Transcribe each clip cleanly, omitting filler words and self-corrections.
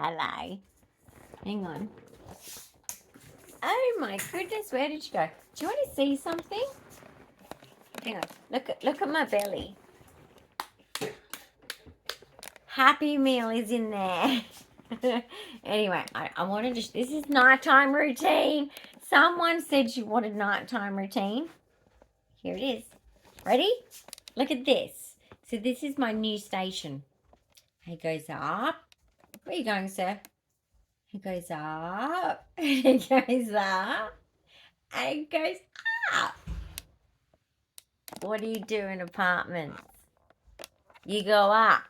Hello. Hang on. Oh my goodness, where did you go? Do you want to see something? Hang on. Look at my belly. Happy Meal is in there. Anyway, I wanted to... This is nighttime routine. Someone said you wanted nighttime routine. Here it is. Ready? Look at this. So this is my new station. He goes up. Where are you going, sir? He goes up. He goes up. And he goes up. What do you do in apartments? You go up.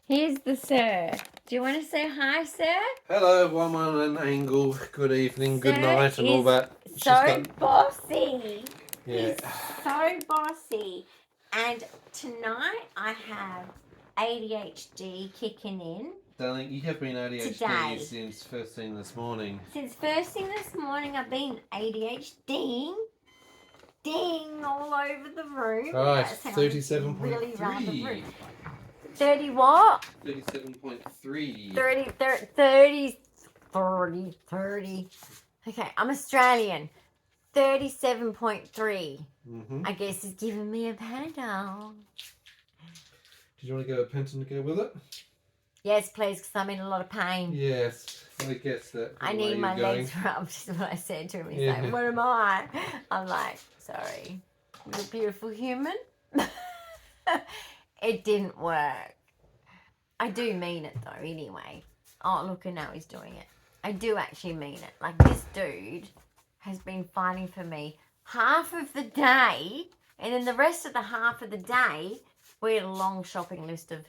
Here's the sir. Do you want to say hi, sir? Hello, one on an angle. Good evening, Sir good night, and all that. So bossy. Yeah. He's so bossy. And tonight I have ADHD kicking in. Darling, you have been ADHD Today. since first thing this morning. Since first thing this morning, I've been ADHD. Ding all over the room. Right, That sounds 37.3. really round the room. 30 what? 37.3. 30. Okay, I'm Australian. 37.3. I guess it's giving me a Panadol. Did you want to go a Penton to go with it? Yes, please, because I'm in a lot of pain. Yes, I guess that. I need my legs rubbed, is what I said to him. He's like, what am I? I'm like, sorry. You're a beautiful human. It didn't work. I do mean it, though, anyway. Oh, look, and now he's doing it. I do actually mean it. Like, this dude has been fighting for me half of the day, and then the rest of the half of the day, we had a long shopping list of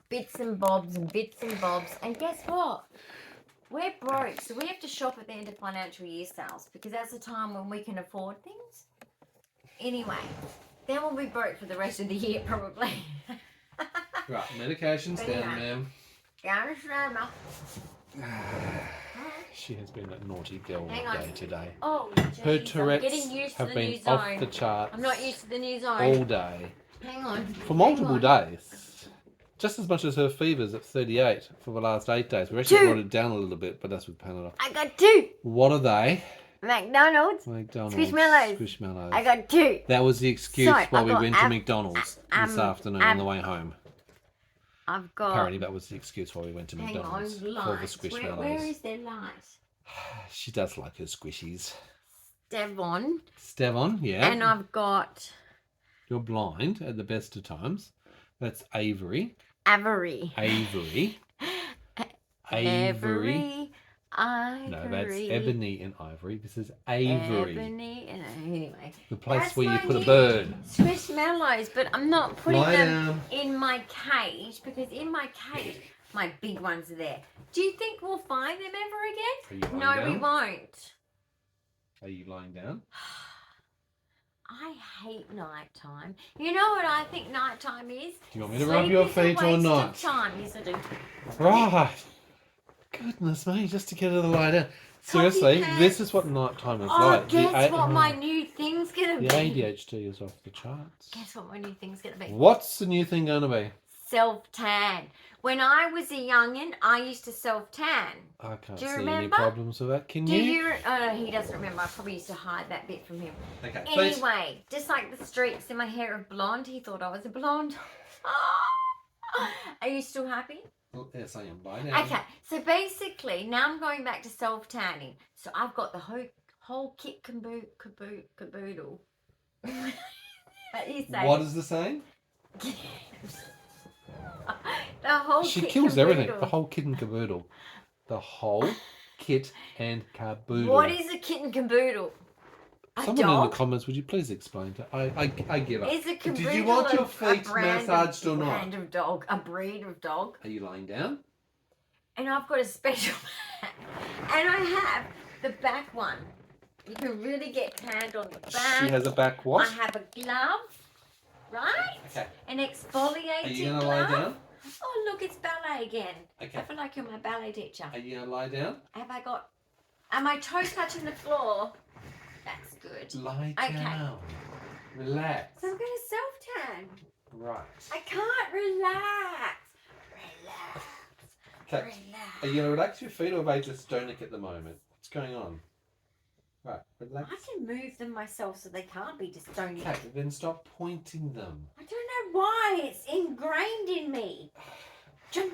bits and bobs and bits and bobs. And guess what? We're broke, so we have to shop at the end of financial year sales because that's the time when we can afford things. Anyway, then we'll be broke for the rest of the year, probably. Right, medication's But down, anyway. ma'am. Yeah, She has been a naughty girl Hang on. day today. oh, Her geez, I'm Tourette's getting used to have the been new off zone. the charts I'm not used to the new zone. all day. Hang on. For multiple days. Just as much as her fever's at 38 for the last 8 days. We actually brought it down a little bit, but that's with Panadol. I got 2. What are they? McDonald's. McDonald's. Squishmallows. Squishmallows. I got 2. That was the excuse Sorry, why I've we got went to McDonald's this afternoon on the way home. I've got... Apparently that was the excuse why we went to Hang McDonald's on, for the lights. Squishmallows. Where is their light? She does like her squishies. Devon. Stevon, yeah. And I've got... You're blind at the best of times. That's Avery. Avery. Avery. Avery. No, that's Ebony and Ivory. This is Avery. Ebony and... Anyway. The place That's where you my put a new bird. Squishmallows, but I'm not putting Lie them down. in my cage because in my cage, my big ones are there. Do you think we'll find them ever again? Are you No, lying we down? won't. Are you lying down? I hate nighttime. You know what I think nighttime is? Do you want me to rub your feet or not? Time. Yes, I do. Right. Goodness me, just to get her to lie down. Seriously, Copycat. this is what nighttime is Oh, like. guess what my new thing's gonna The be? ADHD is off the charts. Guess what my new thing's gonna be? What's the new thing going to be? Self-tan. When I was a youngin', I used to self-tan. I can't Do you see any remember? problems with that. Can Do you? you? Oh no, he doesn't remember. I probably used to hide that bit from him. Okay, please. Anyway, just like the streaks in my hair of blonde, he thought I was a blonde. Are you still happy? Well, yes, I am. Lie down. Okay, so basically, now I'm going back to self-tanning. So I've got the whole kit caboodle. What do you say? What is the saying? The whole She kit kills caboodle. everything. The whole kit and caboodle. The whole kit and caboodle. What is a kit and caboodle? A Someone dog? in the comments, would you please explain to? I give up. Is a caboodle Did you want your a feet brand massaged of, or not? brand of dog, a breed of dog? Are you lying down? And I've got a special back. And I have the back one. You can really get tanned on the back. She has a back what? I have a glove, right? Okay. An exfoliating Are you going to glove. lie down? Oh, look, it's ballet again. Okay. I feel like you're my ballet teacher. Are you going to lie down? Have I got... Are my toes touching the floor? That's good. Lie Okay. down. Relax. So I'm going to self-tan. Right. I can't relax. Okay. Relax. Are you going to relax your feet or are they just stonic at the moment? What's going on? Right, relax. I can move them myself so they can't be dystonia. Okay, then stop pointing them. I don't know why. It's ingrained in me. Jump.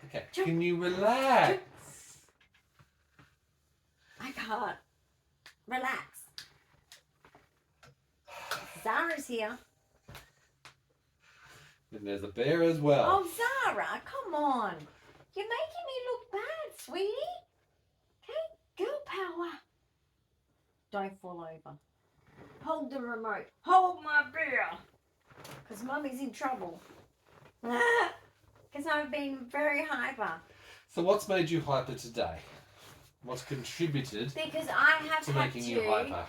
Okay, Jump. can you relax? Jump. I can't. Relax. Zara's here. And there's a bear as well. Oh, Zara, come on. You're making me look bad, sweetie. Okay, girl power. Don't fall over. Hold the remote. Hold my beer. Because Mummy's in trouble. Because I've been very hyper. So what's made you hyper today? What's contributed Because I have to had making you hyper?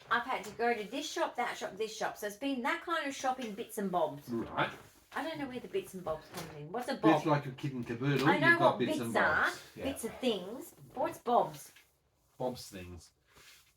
I've had to go to this shop, that shop, this shop. So it's been that kind of shopping, bits and bobs. Right. I don't know where the bits and bobs come in. What's a bob? Bits like a kid and caboodle. I know You've got what bits bits and are. bobs. Yeah. Bits of things. What's bobs? Bob's things.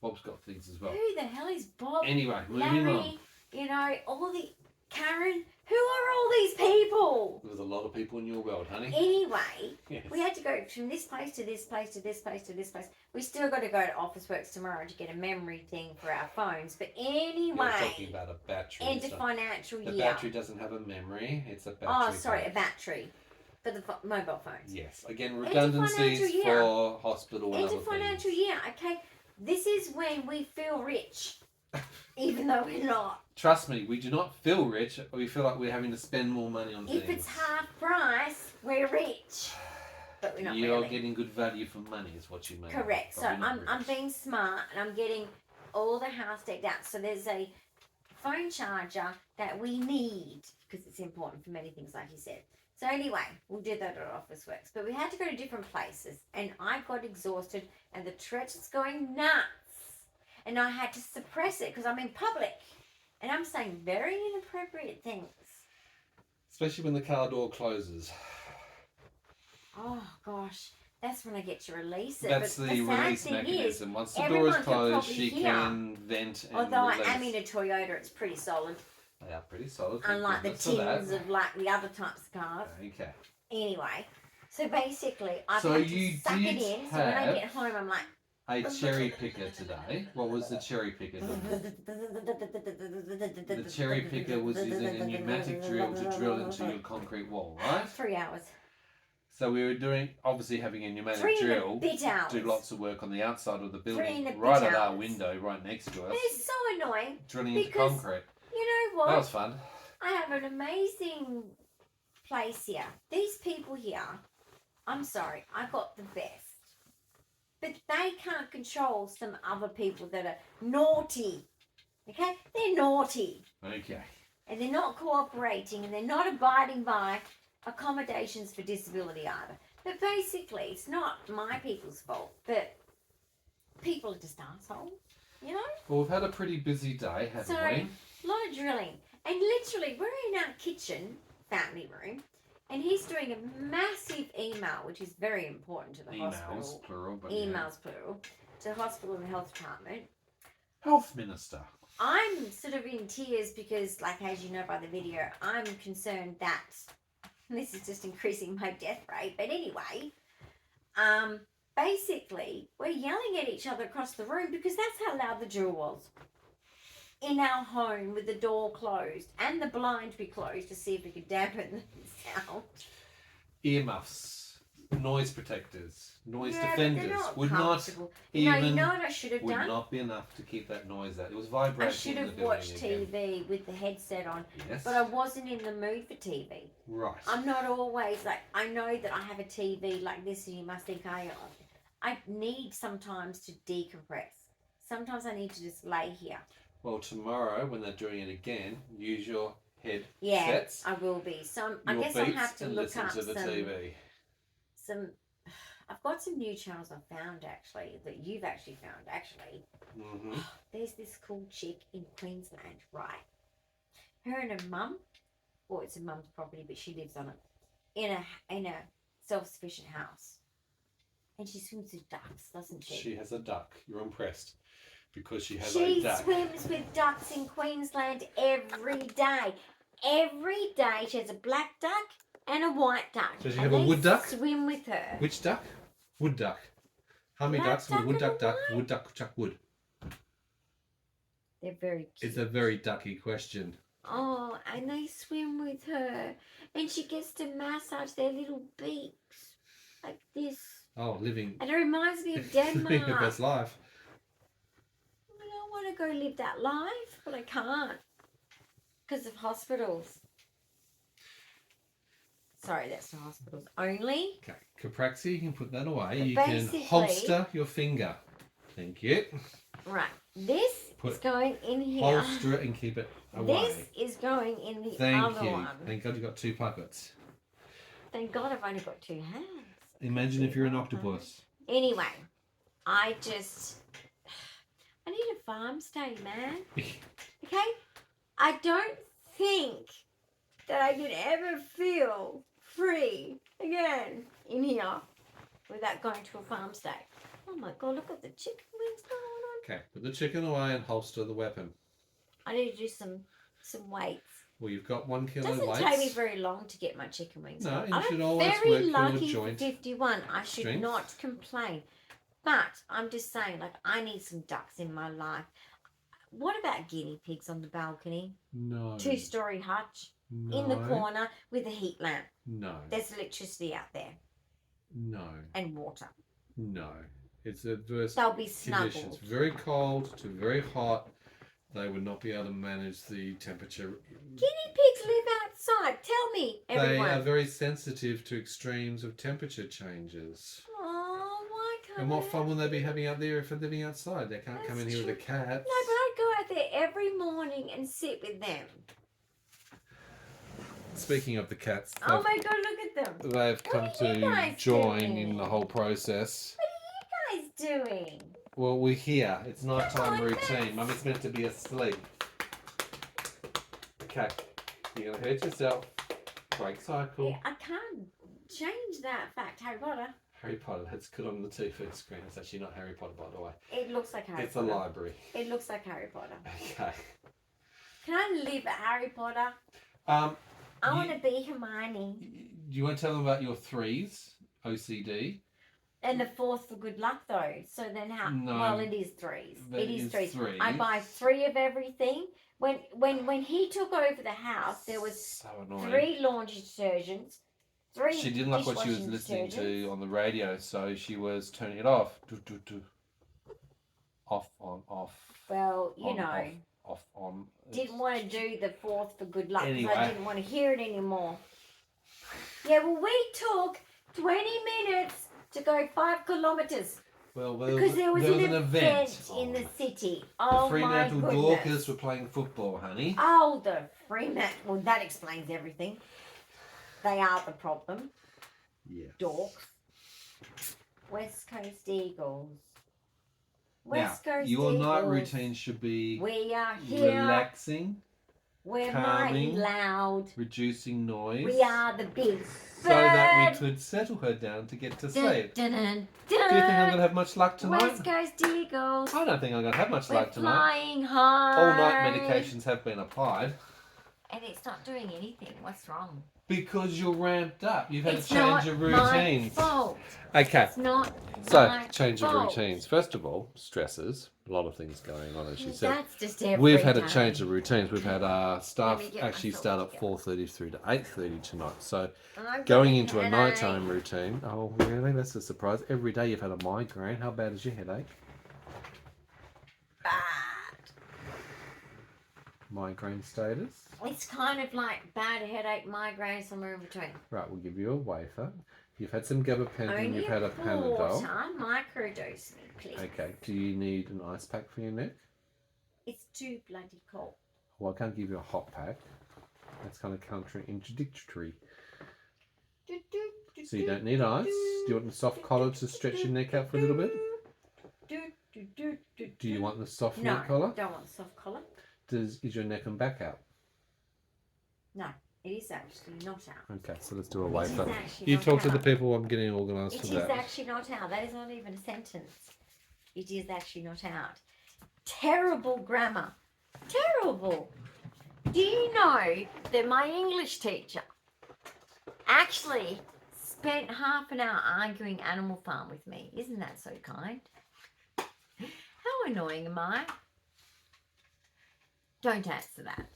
Bob's got things as well. Who the hell is Bob? Anyway, moving Larry, on. you know, all the... Karen, who are all these people? There's a lot of people in your world, honey. Anyway, Yes. we had to go from this place to this place to this place to this place. We still got to go to Officeworks tomorrow to get a memory thing for our phones. But anyway, You're talking about a battery. end of so financial the year. battery doesn't have a memory. It's a battery. Oh, sorry, phone. a battery for the mobile phones. Yes. Again, End of redundancies financial year. for hospital and End other of financial things. year, okay? This is when we feel rich, even though we're not. Trust me, we do not feel rich. We feel like we're having to spend more money on things. If it's half price, we're rich. But we're not You're really. getting good value for money, is what you mean. Correct. But So we're not I'm rich. being smart and I'm getting all the house decked out. So there's a phone charger that we need because it's important for many things, like you said. So anyway, we'll do that at Officeworks. But we had to go to different places and I got exhausted and the Tourette's was going nuts. And I had to suppress it because I'm in public. And I'm saying very inappropriate things. Especially when the car door closes. Oh gosh, that's when I get to release it. That's but the sad release thing mechanism. Once the door everyone is can closed, probably she hear. can vent and although release. I am in a Toyota, it's pretty solid. They are pretty solid. Unlike the Goodness for that. tins of like the other types of cars. Okay. Anyway, so basically I've So had you to suck it did in. So when I have- get home, I'm like. A cherry picker today. What was the cherry picker doing? The cherry picker was using a pneumatic drill to drill into your concrete wall, right? 3 hours. So we were doing, obviously having a pneumatic 3 and a drill, bit hours. do lots of work on the outside of the 3 building, and a right bit at our hours. window, right next to us, It's so annoying. drilling into because- concrete. You know what? That was fun. I have an amazing place here. These people here, I'm sorry, I got the best. But they can't control some other people that are naughty. Okay? They're naughty. Okay. And they're not cooperating and they're not abiding by accommodations for disability either. But basically, it's not my people's fault. But people are just assholes, you know? Well, we've had a pretty busy day, haven't So, we? a lot of drilling. And literally, we're in our kitchen, family room, and he's doing a massive email, which is very important to the Emails, hospital. plural, but Emails, plural. To the hospital and the health department. yeah. Health Minister. I'm sort of in tears because, like, as you know by the video, I'm concerned that this is just increasing my death rate. But anyway, basically, we're yelling at each other across the room because that's how loud the drill was. In our home with the door closed and the blind be closed to see if we could dampen the sound. Earmuffs, noise protectors, noise Yeah, but defenders they're not would not comfortable. even you know what I should have would done? not be enough to keep that noise out. It was vibrating. I should in the have building watched again. TV with the headset on, Yes. but I wasn't in the mood for TV. Right. I'm not always like, I know that I have a TV like this and you must think I need sometimes to decompress. Sometimes I need to just lay here. Well, tomorrow when they're doing it again, use your head Yeah, sets, I will be. So I your guess I'll beats, have to and look listen up to the TV. some. I've got some new channels I found actually that you've actually found actually. hmm There's this cool chick in Queensland, right? Her and her mum, or it's a mum's property, but she lives on it in a self-sufficient house, and she swims with ducks, doesn't she? She has a duck. You're impressed because she has She a duck. swims with ducks in Queensland every day. Every day she has a black duck and a white duck. So you and have a they wood duck? swim with her. Which duck? Wood duck. How many Black ducks? Would duck wood and duck a duck? white? Wood duck chuck wood. They're very cute. It's a very ducky question. Oh, and they swim with her. And she gets to massage their little beaks. Like this. Oh, living. And it reminds me of living Denmark. her best life. I don't want to go live that life, but I can't. Because of hospitals. Sorry, that's the hospitals only. Okay, Capraxia, you can put that away. But You can basically- holster your finger. Thank you. Right. This Put- is going in here. Holster it and keep it away. This is going in the Thank other you. one. Thank God you got 2 pockets. Thank God I've only got 2 hands. Imagine if you're an octopus. Anyway, I need a farm stay, man. Okay? I don't think that I could ever feel free again in here without going to a farm stay. Oh my God, look at the chicken wings going on. Okay, put the chicken away and holster the weapon. I need to do some weights. Well, you've got 1 kilo Doesn't weights. take me very long to get my chicken wings. No, done. you should I'm always very work your lucky joint for 51. I should strength. not complain. But I'm just saying, like, I need some ducks in my life. What about guinea pigs on the balcony? No. 2-story hutch No. in the corner with a heat lamp. No. There's electricity out there No. and water. No. It's adverse They'll be conditions. snuggled. Very cold to very hot. They would not be able to manage the temperature. Guinea pigs live outside. Tell me, They everyone. are very sensitive to extremes of temperature changes. Oh, why can't And what I fun have- will they be having out there if they're living outside? They can't come in That's here with the true. cats. No, but I go out there every morning and sit with them. Speaking of the cats, Oh my God, look at them. they've come What are you to guys join doing? in the whole process. What are you guys doing? Well, we're here. It's nighttime on, routine. Max. Mummy's meant to be asleep. Okay, you're gonna hurt yourself. Break cycle. Yeah, I can't change that fact, Harry Potter. Harry Potter. That's good on the TV screen. It's actually not Harry Potter, by the way. It looks like Harry It's a Potter. library. It looks like Harry Potter. Okay. Can I live at Harry Potter? I I want to be Hermione. Do you want to tell them about your 3s? OCD. And the 4th for good luck, though. So then how? No. Well, it is 3s. But It is it's 3s. threes. I buy 3 of everything. When he took over the house, there was So annoying. 3 laundry detergents, 3 She didn't like what she was dishwashing listening to detergents. on the radio, so she was turning it off. Off, on, off. Well, you on, know, Off, on. didn't want to do the 4th for good luck because Anyway. I didn't want to hear it anymore. Yeah, well, we took 20 minutes to go 5 kilometres Well, because there was an event in the Oh, city. the Oh my Fremantle goodness. Dorcas were playing football, honey. Oh, the Fremantle. Well, that explains everything. They are the problem. Yeah. Dorks. West Coast Eagles. Now, West Coast your Eagles. night routine should be We are here. relaxing, We're calming, mighty loud. reducing noise, We are the big so that bird. we could settle her down to get to Dun, sleep. dun, dun, Do you think I'm dun. going to have much luck tonight? West Coast Eagles. I don't think I'm going to have much We're luck tonight. flying high. All night medications have been applied. And it's not doing anything. What's wrong? Because you're ramped up. You've had It's a change not of routines. my fault. Okay, It's not so my change of fault. routines. First of all, stresses. A lot of things going on, as she said. That's just every We've had a day. change of routines. We've had our staff Let me get actually myself start at together. 4:30 through to 8:30 tonight. So I'm going getting into a headache. nighttime routine. Oh, really? That's a surprise. Every day you've had a migraine. How bad is your headache? Bad. Migraine status. It's kind of like bad headache, migraine, somewhere in between. Right, we'll give you a wafer. You've had some gabapentin. Only You've had a Panadol. quarter. Microdose me, please. Okay. Do you need an ice pack for your neck? It's too bloody cold. Well, I can't give you a hot pack. That's kind of contradictory. So you don't need ice. Do you want the soft collar to stretch your neck out for a little bit? Do you want the soft No, neck collar? don't want soft collar. Is your neck and back out? No, it is actually not out. Okay, so let's do a It is wafer. actually You not talk to the out. people. I'm getting organised It for is that. actually not out. That is not even a sentence. It is actually not out. Terrible grammar. Terrible. Do you know that my English teacher actually spent half an hour arguing Animal Farm with me. Isn't that so kind? How annoying am I? Don't answer that.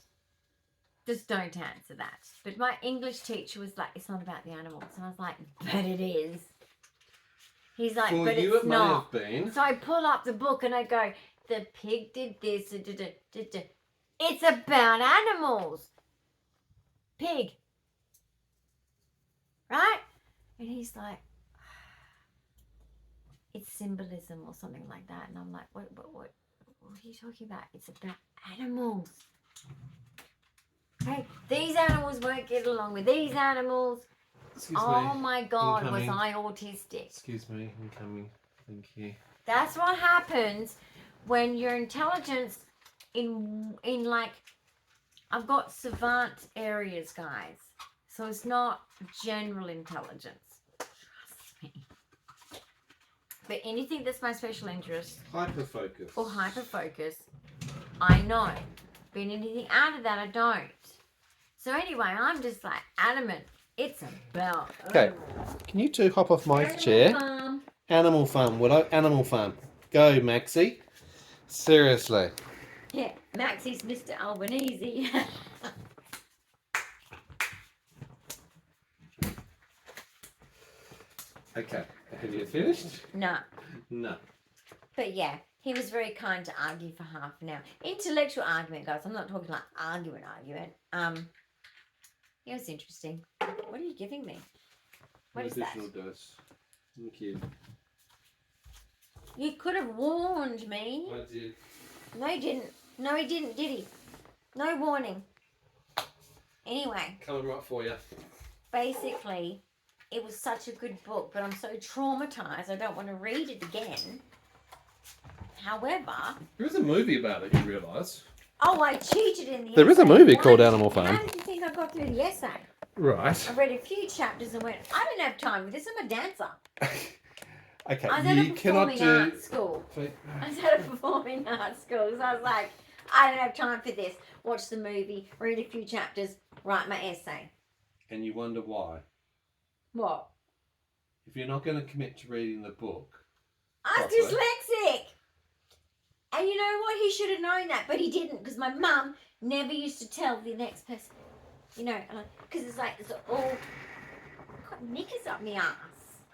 Just don't answer that. But my English teacher was like, it's not about the animals. And I was like, but it is. He's like, For but you, it's it not. may have been. So I pull up the book and I go, the pig did this. It's about animals. Pig. Right? And he's like, it's symbolism or something like that. And I'm like, what are you talking about? It's about animals. Okay, these animals won't get along with these animals. Excuse oh me. my God, Incoming. was I autistic? Excuse me, incoming. Thank you. That's what happens when your intelligence in like, I've got savant areas, guys. So it's not general intelligence. Trust me. But anything that's my special interest Hyperfocus. or hyperfocus, I know. But anything out of that, I don't. So anyway, I'm just like adamant. It's about Okay, can you two hop off my chair? Farm. Animal Farm, Willow. Animal Farm. Go, Maxie. Seriously. Yeah, Maxie's Mr. Albanese. Okay, have you finished? No. No. But yeah, he was very kind to argue for half an hour. Intellectual argument, guys. I'm not talking like argument. It was interesting. What are you giving me? What is that? Additional dose. Thank you. You could have warned me. I did. No, he didn't. No, he didn't, did he? No warning. Anyway, Coming right for you. basically, it was such a good book, but I'm so traumatized I don't want to read it again. However... There is a movie about it, you realise. Oh, I cheated in the essay. There is a movie Why called did- Animal Farm. How did you think I got through the essay? Right. I read a few chapters and went, I don't have time for this. I'm a dancer. Okay, I was at a you cannot performing do... arts school. I was at a performing arts school. So I was like, I don't have time for this. Watch the movie, read a few chapters, write my essay. And you wonder why. What? If you're not going to commit to reading the book... I was properly- dyslexic. And you know what? He should have known that, but he didn't, because my mum never used to tell the next person. You know, because it's like, it's all... I've got knickers up my ass.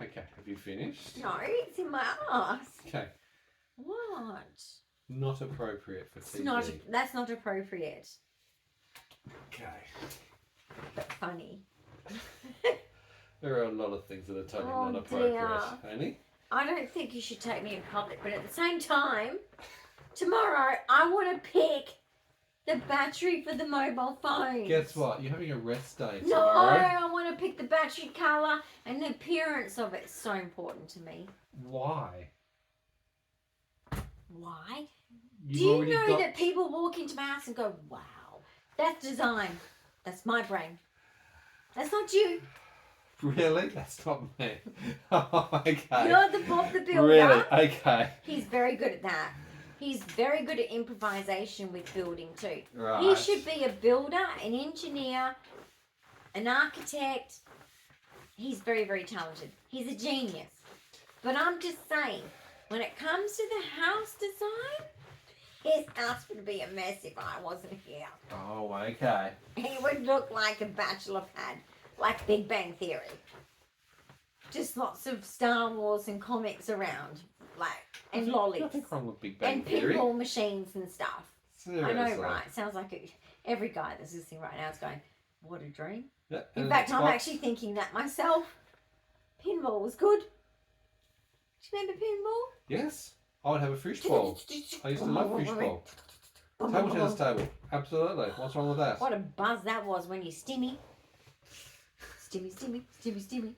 Okay, have you finished? No, it's in my ass. Okay. What? Not appropriate for It's TV. not, that's not appropriate. Okay. But funny. There are a lot of things that are totally Oh, not appropriate. dear. Annie? I don't think you should take me in public, but at the same time, tomorrow I want to pick the battery for the mobile phone. Guess what? You're having a rest day No, tomorrow. I want to pick the battery colour and the appearance of it. It's so important to me. Why? Why? You've Do you already know got- that people walk into my house and go, wow, that's design. That's my brain. That's not you. Really? That's not me. Oh, okay. You're the Bob the Builder. Really? Okay. He's very good at that. He's very good at improvisation with building too. Right. He should be a builder, an engineer, an architect. He's very, very talented. He's a genius. But I'm just saying, when it comes to the house design, his house would be a mess if I wasn't here. Oh, okay. He would look like a bachelor pad, like Big Bang Theory. Just lots of Star Wars and comics around, like, and lollies. Nothing wrong with Big Bang And Theory. pinball machines and stuff. Seriously. I know, right? Sounds like every guy that's listening right now is going, what a dream. Yeah, In and fact, I'm Xbox. actually thinking that myself. Pinball was good. Do you remember pinball? Yes. I would have a fishbowl. I used to love fishbowl. Table tennis table. Absolutely. What's wrong with that? What a buzz that was when you stimmy. Stimmy, stimmy, stimmy, stimmy.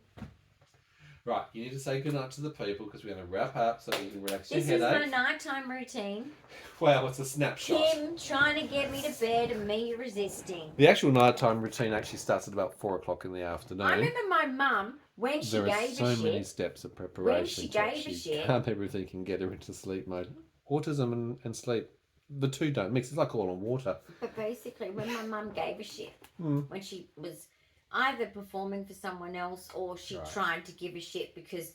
Right, you need to say goodnight to the people because we're going to wrap up so you can relax This your is my headache. nighttime routine. Wow, it's a snapshot. Kim trying to get me to bed and me resisting. The actual nighttime routine actually starts at about 4 o'clock in the afternoon. I remember my mum, when she There are gave so a many shit, steps of preparation. When she to gave a actually shit- calm everything and get her into sleep mode. Autism and sleep, the two don't mix. It's like oil and water. but basically when my mum gave a shit, Mm. when she was either performing for someone else or she Right. tried to give a shit because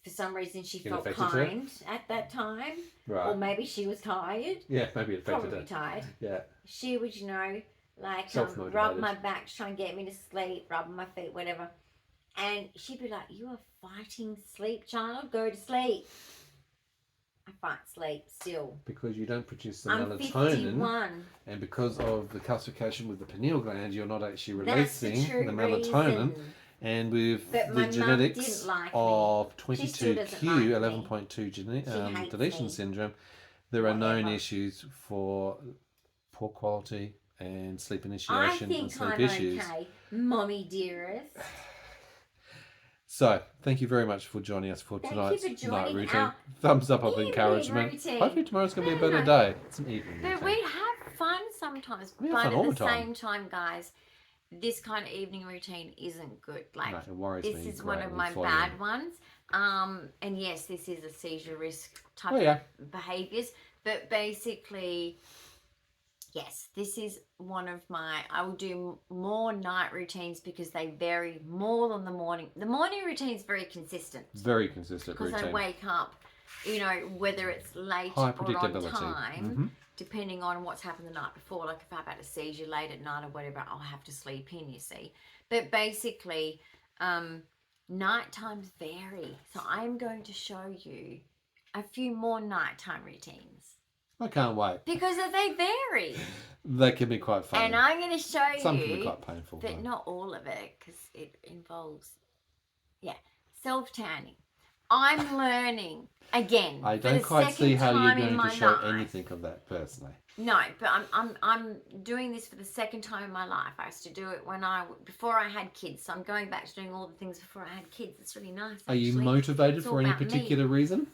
for some reason she It felt affected her? kind at that time. Right. Or maybe she was tired. Yeah, maybe it affected Probably her. tired. Yeah. She would, you know, like Self-motivated. rub my back to try and get me to sleep, rub my feet, whatever. And she'd be like, "You are fighting sleep, child. Go to sleep." I fight sleep still. Because you don't produce the I'm melatonin, 51. and because of the calcification with the pineal gland, you're not actually That's the releasing true the melatonin. reason. And with But my the mum genetics didn't like of me. She still doesn't 22q, like me. 11.2 She hates deletion me. syndrome, there are known Whatever. issues for poor quality and sleep I initiation and think sleep I'm issues. okay, mommy dearest. So, thank you very much for joining us for Thank tonight's you for night joining routine. our Thumbs up of evening encouragement. routine. Hopefully tomorrow's going to be a No, better no. day. It's an evening But routine. we have fun sometimes. We have but fun at all the the time. same time, guys, this kind of evening routine isn't good. Like, No, it worries this me is one of greatly my for bad you. ones. And yes, this is a seizure risk type Oh, yeah. of behaviors. But basically, yes, this is one of my, I will do more night routines because they vary more than the morning. The morning routine is very consistent. Very consistent Because routine. I wake up, you know, whether it's late High or on predictability. time, Mhm. depending on what's happened the night before. Like if I've had a seizure late at night or whatever, I'll have to sleep in, you see. But basically, night times vary. So I'm going to show you a few more nighttime routines. I can't wait. Because they vary. They can be quite funny. And I'm going to show Some can be you, quite painful. but though. not all of it, because it involves, self-tanning. I'm learning again. I for don't the quite see second how time you're in going to my show life. anything of that personally. No, but I'm doing this for the second time in my life. I used to do it before I had kids. So I'm going back to doing all the things before I had kids. It's really nice. Are you actually. motivated It's for all any about me. particular reason?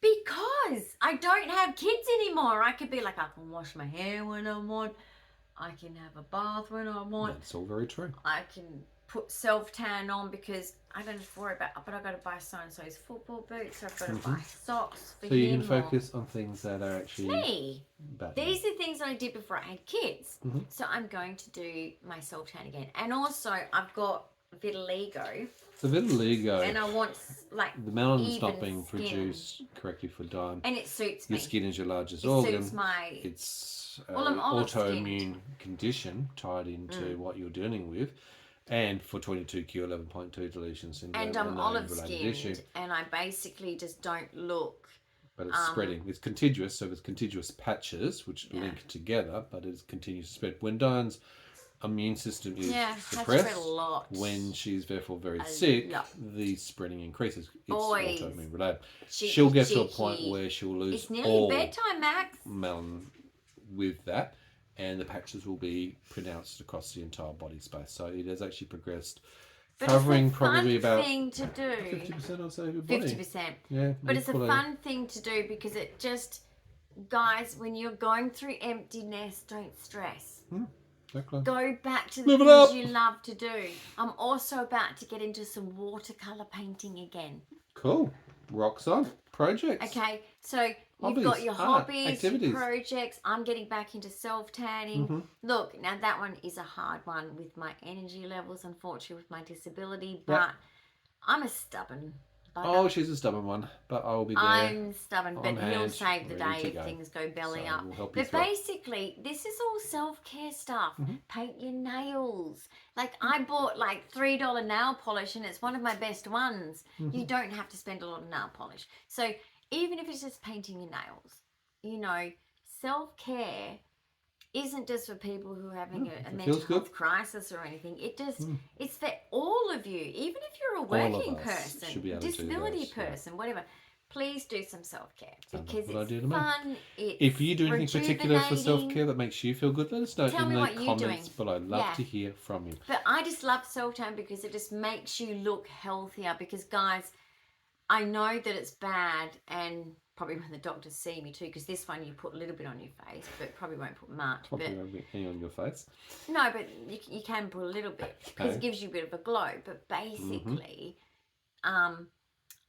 Because I don't have kids anymore. I could be like, I can wash my hair when I want. I can have a bath when I want. That's all very true. I can put self-tan on because I don't have to worry about, but I've got to buy so-and-so's football boots. I've got to buy socks for him. So you can focus on things that are actually me. about These are things that I did before I had kids. Mhm. So I'm going to do my self-tan again. And also I've got vitiligo. So vitiligo, And I want like the melanin's not even being skin. produced correctly for Dyan. And it suits me. Your skin is your largest It organ. suits my... It's Well, an I'm olive autoimmune condition tied into what you're dealing with. And for 22q 11.2 deletion syndrome. And I'm a known olive related issue. skinned. And I basically just don't look... But it's spreading. It's contiguous, so it's contiguous patches which link together, but it continues to spread. When Dyan's immune system is suppressed, a lot. when she's therefore very sick, lot. the spreading increases. It's Boys. autoimmune related. Cheeky, She'll get to a cheeky. point where she'll lose It's nearly all bedtime, Max. melanin with that, and the patches will be pronounced across the entire body space. So it has actually progressed, But covering it's a probably fun about thing to do. 50% or so of your body. 50%. Yeah, But it's a equally. fun thing to do because it just, guys, when you're going through emptiness, don't stress. Exactly. Go back to the Live it up. things you love to do. I'm also about to get into some watercolor painting again. Cool. Rocks on. Projects. Okay, so you've Hobbies, got your art, hobbies, activities. your projects. I'm getting back into self-tanning. Look, now that one is a hard one with my energy levels, unfortunately, with my disability, but I'm a stubborn bugger. Oh, she's a stubborn one, but I will be there. I'm stubborn, but on he'll hand, save the ready day to if go. things go belly So up. we'll help you But through it. basically, this is all self-care stuff. Paint your nails. Like, I bought like $3 nail polish, and it's one of my best ones. You don't have to spend a lot of nail polish. So even if it's just painting your nails, you know, self-care isn't just for people who are having a mental feels health good. crisis or anything. It just, it's for all of you. Even if you're a of working us person, should be able to do disability that, yeah. person, whatever, please do some self-care Sounds because like a good it's idea to me. fun. It's If you do anything particular for rejuvenating. self-care that makes you feel good, let us know Tell in me the what you're comments doing. below. Love Yeah. to hear from you. But I just love self-tan because it just makes you look healthier. Because guys, I know that it's bad, and probably when the doctors see me too, because this one you put a little bit on your face, but probably won't put much. Probably But won't be any on your face. no, but you can put a little bit because Okay. it gives you a bit of a glow. But basically,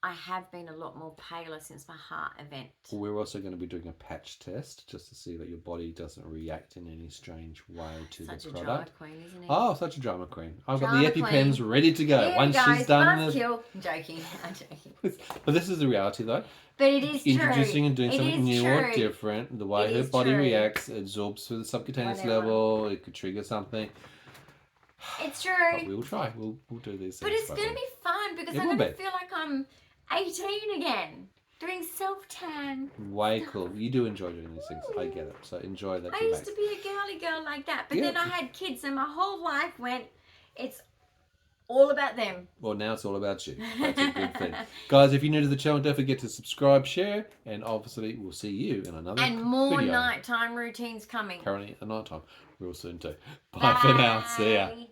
I have been a lot more paler since my heart event. We're also going to be doing a patch test just to see that your body doesn't react in any strange way to Such the a product. drama queen, isn't he? Oh, such a drama queen. I've got Drama the EpiPens ready to go. Here Once goes, she's done buzzkill. I'm joking. I'm joking. But this is the reality though. But it is Introducing true. and doing It something is new true. or different, the way It her is body true. reacts, it absorbs through the subcutaneous Whatever. level, it could trigger something. It's true. But we'll try. We'll do these things. But it's going to be fun because It I'm will going to be. feel like I'm 18 again. Doing self-tan. Way cool. You do enjoy doing these things. I get it. So enjoy that. I used to be a girly girl like that. But Yeah. then I had kids and my whole life went, it's all about them. Well, now it's all about you. That's a good thing. Guys, if you're new to the channel, don't forget to subscribe, share, and obviously we'll see you in another And more video. nighttime routines coming. Currently at night time. Real soon too. Bye for now. See ya. Bye.